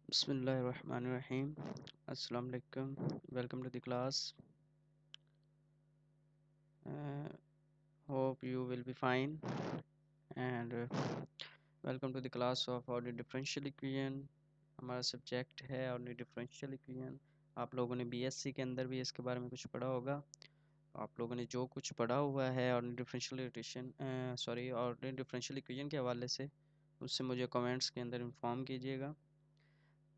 Bismillahirrahmanirrahim. Assalamu alaikum. Welcome to the class. Uh, Hope you will be fine. And welcome to the class of ordinary differential equation. हमारा subject है ordinary differential equation. आप लोगों ने BSc के अंदर भी इसके बारे में कुछ पढ़ा होगा. आप लोगों ने जो कुछ पढ़ा हुआ है ordinary differential equation ordinary differential equation के हवाले से उससे मुझे कमेंट्स के अंदर इन्फॉर्म कीजिएगा.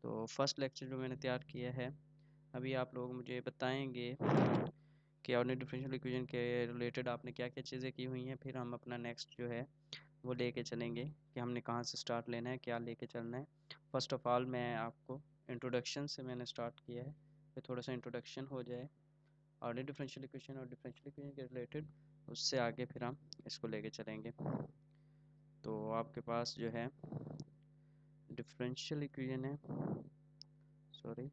तो फर्स्ट लेक्चर जो मैंने तैयार किया है, अभी आप लोग मुझे बताएंगे कि ऑर्डिनरी डिफरेंशियल इक्वेशन के रिलेटेड आपने क्या क्या चीज़ें की हुई हैं. फिर हम अपना नेक्स्ट जो है वो लेके चलेंगे कि हमने कहाँ से स्टार्ट लेना है, क्या लेके चलना है. फर्स्ट ऑफ ऑल मैं आपको इंट्रोडक्शन से मैंने स्टार्ट किया है, फिर थोड़ा सा इंट्रोडक्शन हो जाए ऑर्डिनरी डिफरेंशियल इक्वेशन और डिफरेंशियल इक्वेशन के रिलेटेड, उससे आगे फिर हम इसको लेके चलेंगे. तो आपके पास जो है डिफरेंशियल इक्वेशन है, sorry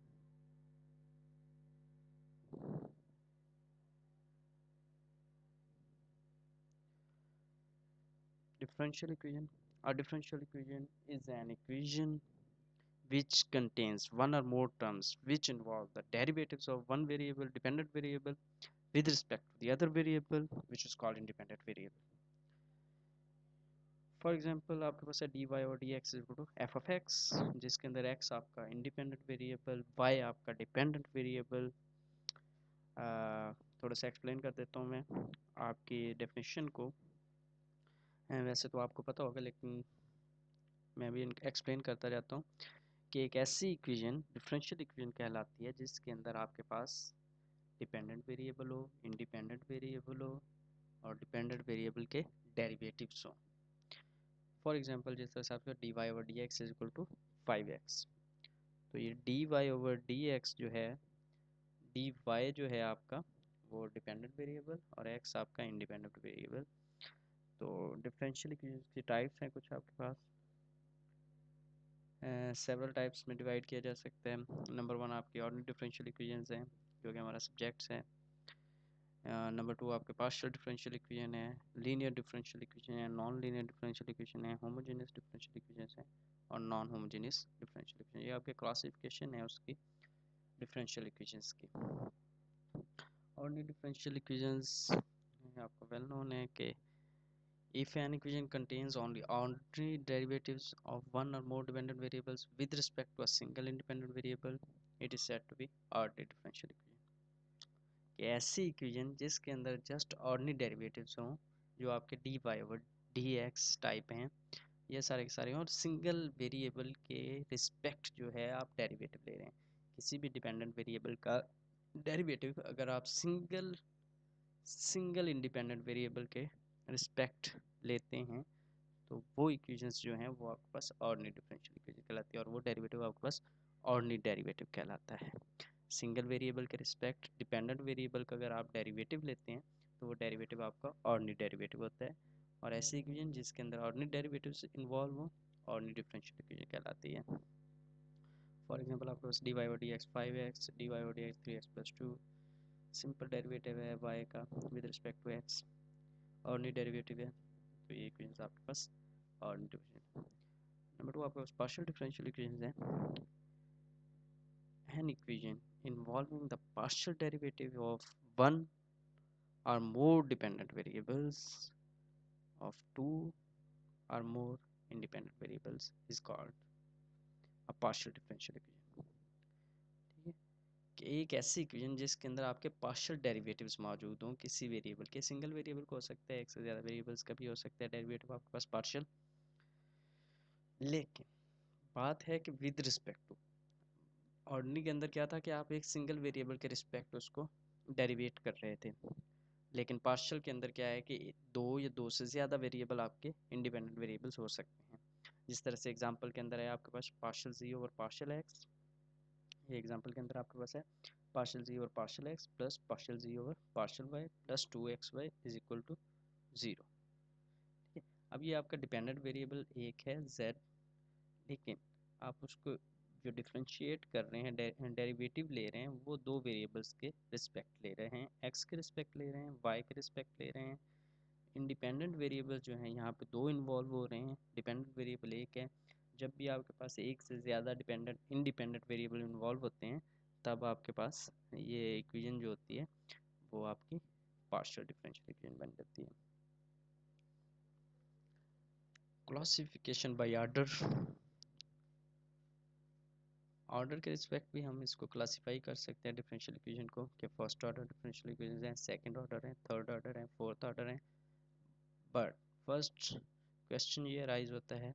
differential equation. A differential equation is an equation which contains one or more terms which involve the derivatives of one variable, dependent variable, with respect to the other variable, which is called independent variable. For example आपके पास है d y और d x equal to f of x, जिसके अंदर x आपका independent variable, y आपका dependent variable. थोड़ा सा एक्सप्लेन कर देता हूँ मैं आपकी डेफिनेशन को. वैसे तो आपको पता होगा लेकिन मैं भी एक्सप्लेन करता जाता हूँ कि एक ऐसी इक्वेशन डिफरेंशियल इक्वेशन कहलाती है जिसके अंदर आपके पास डिपेंडेंट वेरिएबल हो, इंडिपेंडेंट वेरिएबल हो और डिपेंडेंट वेरिएबल के डेरिवेटिव्स हो. फॉर एग्जांपल जिस तरह से आपका d y over d x is equal to 5x, तो ये d y over d x जो है, डी वाई जो है आपका वो डिपेंडेंट वेरिएबल और एक्स आपका इंडिपेंडेंट वेरिएबल. तो डिफरेंशियल इक्वेशन की टाइप्स हैं कुछ आपके पास, सेवरल टाइप्स में डिवाइड किया जा सकता है. नंबर वन आपकी ऑर्डिनरी डिफरेंशियल इक्वेशंस हैं जो कि हमारा सब्जेक्ट्स है. नंबर टू आपके पार्शियल डिफरेंशियल इक्वेशन है, लीनियर डिफरेंशियल इक्वेशन है, नॉन लीनियर डिफरेंशियल इक्वेशन है, होमोजेनियस डिफरेंशियल इक्वेशन है और नॉन होमोजेनियस डिफरेंशियल इक्वेशन. ये आपके क्लासिफिकेशन है उसकी डिफरेंशियल इक्वेशंस की. ऑर्डिनरी डिफरेंशियल इक्वेशंस आपको वेल नोन है कि if an equation contains only ordinary derivatives of one or more dependent variables with respect to a single independent variable, it is said to be ordinary differential equation. कि ऐसी equation जिसके अंदर just ordinary derivatives हों जो आपके d y over d x type हैं, ये सारे के सारे हैं, और सिंगल वेरिएबल के रिस्पेक्ट जो है आप डेरिवेटिव ले रहे हैं. किसी भी डिपेंडेंट वेरिएबल का डेरिवेटिव अगर आप सिंगल इंडिपेंडेंट वेरिएबल के रिस्पेक्ट लेते हैं तो वो इक्वेशंस जो हैं वो आपके पास ऑर्डिनरी डिफरेंशियल इक्वेशन कहलाती है और वो डेरिवेटिव आपके पास ऑर्डिनरी डेरिवेटिव कहलाता है. सिंगल वेरिएबल के रिस्पेक्ट डिपेंडेंट वेरिएबल का अगर आप डेरिवेटिव लेते हैं तो वो डेरिवेटिव आपका ऑर्डिनरी डेरिवेटिव होता है. और ऐसी इक्वेशन जिसके अंदर ऑर्डिनरी डेरिवेटिव्स इन्वॉल्व हो ऑर्डिनरी डिफरेंशियल इक्वेशन कहलाती है. फॉर एग्जांपल आपके पास d y over d x 5x, d y over d x 3x+2 simple derivative है y का with respect to x, ordinary derivative है. तो ये इक्वेशंस आपके पास ऑर्डिनरी डिफरेंशियल. नंबर टू आपके पास पार्शियल डिफरेंशियल इक्वेशंस हैं. An equation involving the partial derivative of one or more dependent variables of two or more independent variables is called a partial differential equation. ठीक है कि एक ऐसी equation जिसके अंदर आपके पार्शियल डेरिवेटिव्स मौजूद हों किसी वेरिएबल के. सिंगल वेरिएबल को हो सकता है, एक से ज़्यादा वेरिएबल्स का भी हो सकता है डेरिवेटिव आपके पास पार्शियल. लेकिन बात है कि विद रिस्पेक्ट टू, ऑर्डिनरी के अंदर क्या था कि आप एक सिंगल वेरिएबल के रिस्पेक्ट उसको डेरिवेट कर रहे थे. लेकिन पार्शियल के अंदर क्या है कि दो या दो से ज़्यादा वेरिएबल आपके इंडिपेंडेंट वेरिएबल्स हो सकते हैं. जिस तरह से एग्जांपल के अंदर है आपके पास partial g over partial x. ये एग्जांपल के अंदर आपके पास है partial g over partial x plus partial g over partial y plus 2xy is equal to 0. ठीक है, अब ये आपका डिपेंडेंट वेरिएबल एक है z, लेकिन आप उसको जो डिफ्रेंशिएट कर रहे हैं डेरिवेटिव ले रहे हैं वो दो वेरिएबल्स के रिस्पेक्ट ले रहे हैं, x के रिस्पेक्ट ले रहे हैं, y के रिस्पेक्ट ले रहे हैं. इंडिपेंडेंट वेरिएबल जो हैं यहाँ पे दो इन्वॉल्व हो रहे हैं, डिपेंडेंट वेरिएबल एक है जब भी आपके पास एक से ज़्यादा डिपेंडेंट इंडिपेंडेंट वेरिएबल इन्वॉल्व होते हैं तब आपके पास ये इक्वेशन जो होती है वो आपकी पार्शियल डिफरेंशियल इक्वेशन बन जाती है। क्लासिफिकेशन बाय ऑर्डर, ऑर्डर के रिस्पेक्ट भी हम इसको क्लासीफाई कर सकते हैं डिफरेंशियल इक्वेशन को कि फर्स्ट ऑर्डर डिफरेंशियल इक्वेशन हैं, सेकंड ऑर्डर हैं, थर्ड ऑर्डर हैं, फोर्थ ऑर्डर हैं। बट फर्स्ट क्वेश्चन ये राइज होता है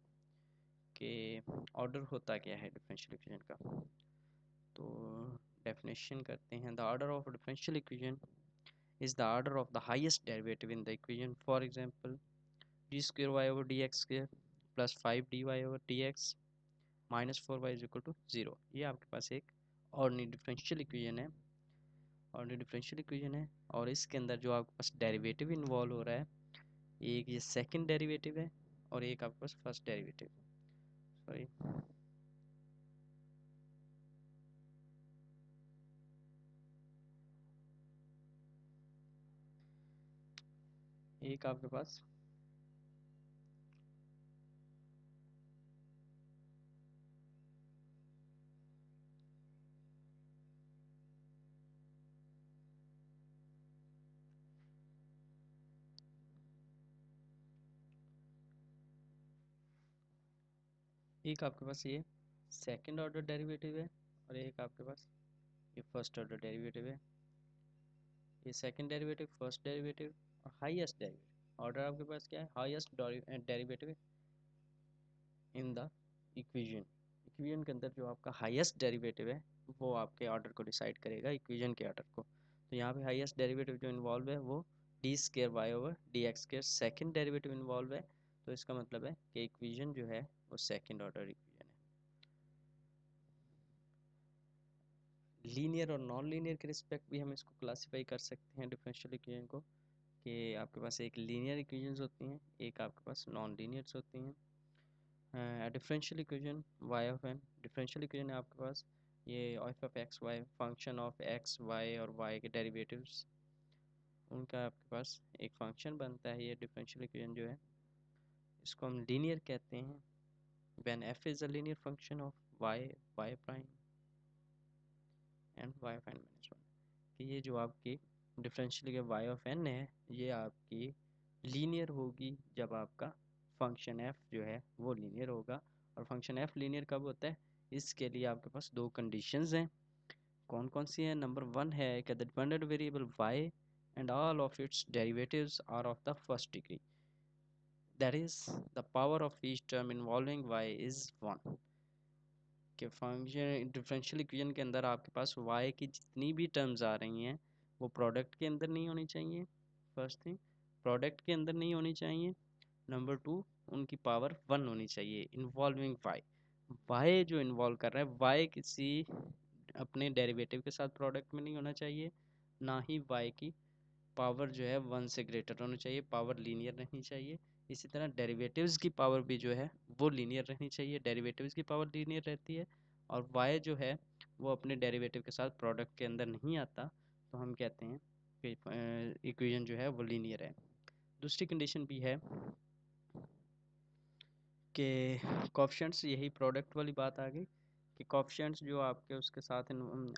कि ऑर्डर होता क्या है डिफरेंशियल इक्वेशन का। तो डेफिनेशन करते हैं, the order of differential equation is the order of the highest derivative in the equation. For example, d square y over dx square plus 5 dy over dx minus 4y is equal to 0। ये आपके पास एक ordinary differential equation है, ordinary differential equation है, और इसके अंदर जो आपके पास डेरिवेटिव इन्वॉल्व हो रहा है, एक ये सेकंड डेरिवेटिव है और एक आपके पास फर्स्ट डेरिवेटिव, सॉरी एक आपके पास ये सेकंड ऑर्डर डेरिवेटिव है और एक आपके पास ये फर्स्ट ऑर्डर डेरिवेटिव है। ये सेकंड डेरिवेटिव, फर्स्ट डेरिवेटिव और हाईएस्ट डेरिवेटिव, ऑर्डर आपके पास क्या है, highest derivative in the equation. Equation के अंदर जो आपका हाईएस्ट डेरिवेटिव है वो आपके ऑर्डर को डिसाइड करेगा, इक्वेशन के ऑर्डर को। तो यहाँ पे हाईएस्ट डेरिवेटिव जो इन्वॉल्व है वो d square y over d x square second derivative involve है। तो इसका मतलब है कि इक्वेशन जो है वो सेकेंड ऑर्डर इक्वेशन है। लीनियर और नॉन लीनियर के रिस्पेक्ट भी हम इसको क्लासीफाई कर सकते हैं डिफरेंशियल इक्वेशन को, कि आपके पास एक लीनियर इक्वेशंस होती हैं, एक आपके पास नॉन लीनियर्स होती हैं। Differential equation y of n, differential equation है आपके पास ये f of x y, function of x y और वाई के डेरिवेटिव्स, उनका आपके पास एक फंक्शन बनता है। ये डिफरेंशियल इक्वेशन जो है इसको हम लीनियर कहते हैं when f is a linear function of y, y prime and y prime minus one. कि ये जो आपकी डिफरेंशियल के वाई ऑफ एन है ये आपकी लीनियर होगी जब आपका फंक्शन एफ जो है वो लीनियर होगा। और फंक्शन एफ लीनियर कब होता है, इसके लिए आपके पास दो कंडीशंस हैं। कौन कौन सी हैं, नंबर वन है कि the dependent variable y and all of its derivatives are of the first degree, that is the power of each term involving y is one. कि फंक्शन डिफरेंशियल इक्वेशन के अंदर आपके पास y की जितनी भी terms आ रही हैं वो प्रोडक्ट के अंदर नहीं होनी चाहिए, फर्स्ट थिंग प्रोडक्ट के अंदर नहीं होनी चाहिए। नंबर टू, उनकी पावर वन होनी चाहिए इन्वॉल्विंग y जो इन्वॉल्व कर रहा है y किसी अपने डेरिवेटिव के साथ प्रोडक्ट में नहीं होना चाहिए, ना ही y की पावर जो है वन से ग्रेटर होनी चाहिए, पावर लीनियर रहनी चाहिए। इसी तरह डेरिवेटिव्स की पावर भी जो है वो लीनियर रहनी चाहिए, डेरिवेटिव्स की पावर लीनियर रहती है और y जो है वो अपने डेरिवेटिव के साथ प्रोडक्ट के अंदर नहीं आता, तो हम कहते हैं कि इक्वेशन जो है वो लीनियर है। दूसरी कंडीशन भी है कि कोएफिशिएंट्स, यही प्रोडक्ट वाली बात आ गई कि कोएफिशिएंट्स जो आपके उसके साथ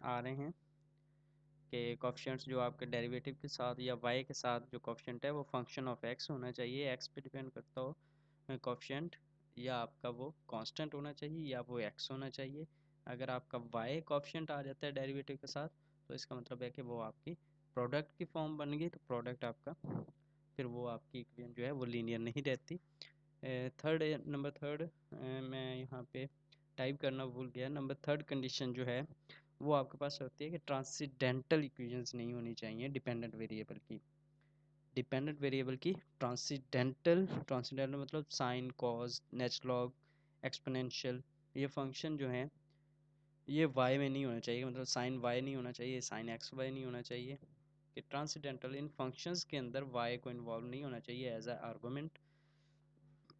आ रहे हैं, कि कोएफिशिएंट्स जो आपके डेरिवेटिव के साथ या y के साथ जो कोएफिशिएंट है वो फंक्शन ऑफ x होना चाहिए, x पे डिपेंड करता हो कोएफिशिएंट, या आपका वो कांस्टेंट होना चाहिए या वो x होना चाहिए। अगर आपका y कोएफिशिएंट आ जाता है डेरिवेटिव के साथ तो इसका मतलब है कि वो आपकी प्रोडक्ट की फॉर्म बन गई, तो प्रोडक्ट आपका फिर वो आपकी इक्वेशन जो है वो लीनियर नहीं रहती। नंबर थर्ड मैं यहाँ पे टाइप करना भूल गया, नंबर थर्ड कंडीशन जो है वो आपके पास होती है कि ट्रांसीडेंटल इक्वेशंस नहीं होनी चाहिए डिपेंडेंट वेरिएबल की। डिपेंडेंट वेरिएबल की ट्रांसीडेंटल, ट्रांसीडेंटल मतलब साइन, कॉज, नेचुरल, एक्सपोनेंशियल, ये फंक्शन जो है ये y में नहीं होना चाहिए, मतलब साइन y नहीं होना चाहिए, साइन एक्स वाई नहीं होना चाहिए। कि ट्रांसीडेंटल इन फंक्शंस के अंदर y को इन्वॉल्व नहीं होना चाहिए एज अ आर्गुमेंट।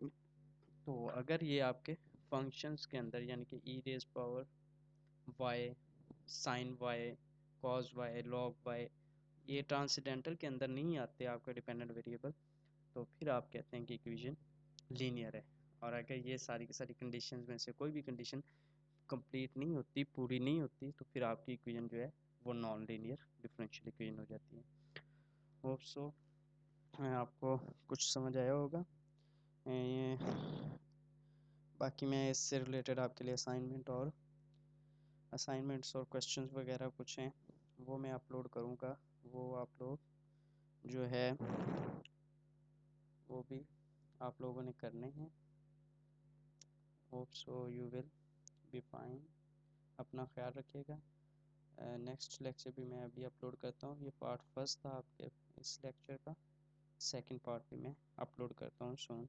तो अगर ये आपके फंक्शंस के अंदर यानी कि e raise power y, sine y, cos y, log y, ये ट्रांसीडेंटल के अंदर नहीं आते आपका डिपेंडेंट वेरिएबल, तो फिर आप कहते हैं कि इक्वेशन लीनियर है। और अगर ये सारी की सारी कंडीशन में से कोई भी कंडीशन कंप्लीट नहीं होती, पूरी नहीं होती, तो फिर आपकी इक्वेशन जो है वो नॉन लीनियर डिफरेंशियल इक्वेशन हो जाती है। होप सो आपको कुछ समझ आया होगा। ये बाकी मैं इससे रिलेटेड आपके लिए असाइनमेंट्स और क्वेश्चंस वगैरह कुछ हैं वो मैं अपलोड करूँगा, वो आप लोग जो है वो भी आप लोगों ने करने हैं। Hope so you will be fine. अपना ख्याल रखिएगा। नेक्स्ट लेक्चर भी मैं अभी अपलोड करता हूँ। ये पार्ट फर्स्ट था आपके इस लेक्चर का, सेकंड पार्ट भी मैं अपलोड करता हूँ सून।